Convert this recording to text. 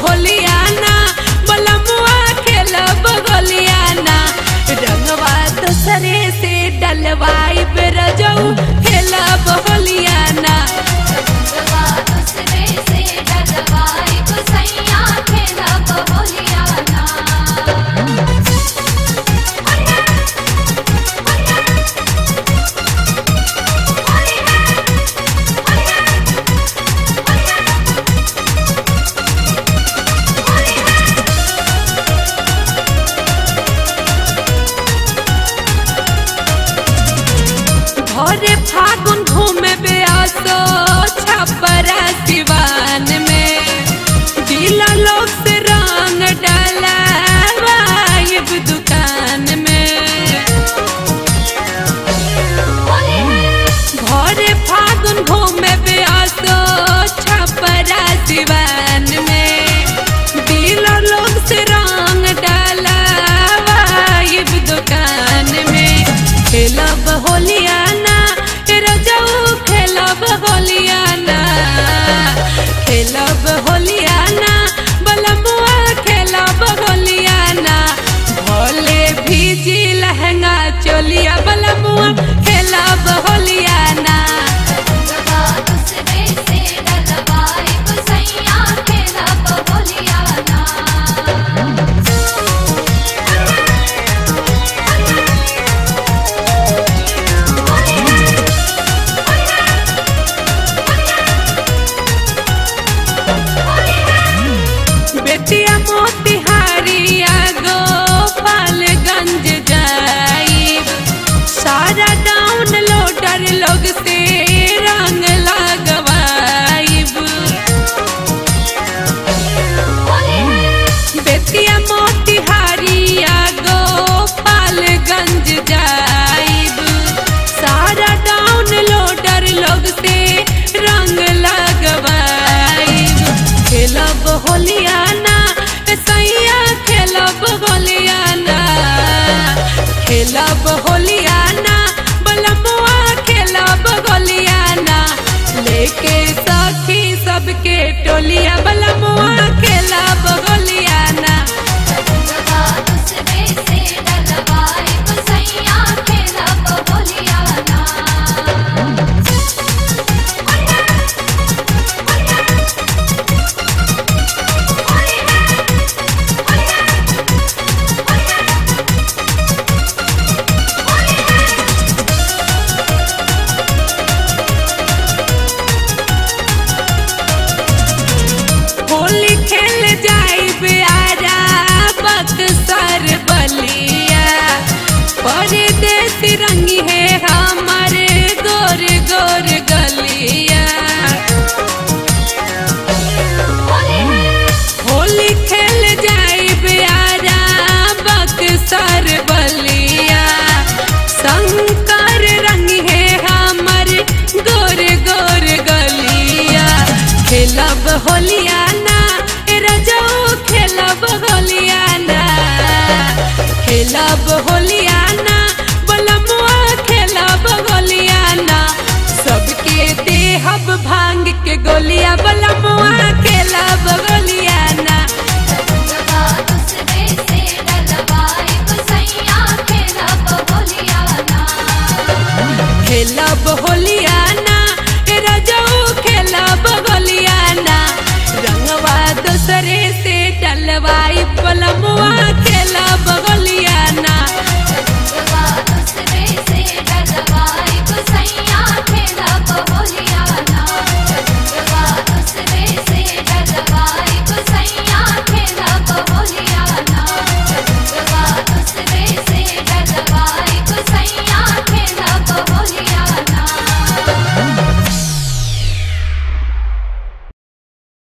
होलियाना बलमुआ खेलब होलियाना रंगवा दूसरे से डलवाई रजऊ खेलब होलियाना रंगवा दूसरे से डलवाई सैया खेलब होलियाना। भोरे फागुन घूमे बेआसो छपरा सिवान में दिला लोग से रंग डाला वाइब दुकान में। भोरे फागुन घूमे बेआसो छपरा सिवान में दिला लोग से रंग डाला वाइब दुकान में। खेलब होलियाना रजऊ खेलब होलियाना खेलब होलियाना बलमुआ खेलब होलियाना भोले भीजी लहंगा चोलिया बलमुआ खेलब होलियाना रंगवा दूसरे से डलवाई सैया खेलब होलियाना। बेटिया मोतिहारिया गोपालगंज जाई सारा डाउनलोडर लोग से रंग लगवाइब। बेटिया मोतिहारिया गोपालगंज जाइब सारा डाउनलोडर लोग से रंग लगवाइब। खेलब होलियाना सैया खेलब होलियाना खेलब होलियाना बलमुआ खेलब होलियाना लेके सखी सबके टोलिया बलमुआ खेलब होलियाना रंगवा दूसरे से डलवाई सैया खेलब होलियाना। होली खेल जाइब आरा बक्सर बलिया परदेसी रंगी है हमारे गोर गोर गलिया। होली खेल जाइब आरा बक्सर बलिया शंकर रंगी है हमारे गोर गोर गलिया। खेलब होलियाना रजऊ खेलब होलियाना खेलब होलियाना बलमुआ खेलब होलियाना सबके देहब भांग के गोलिया बलमुआ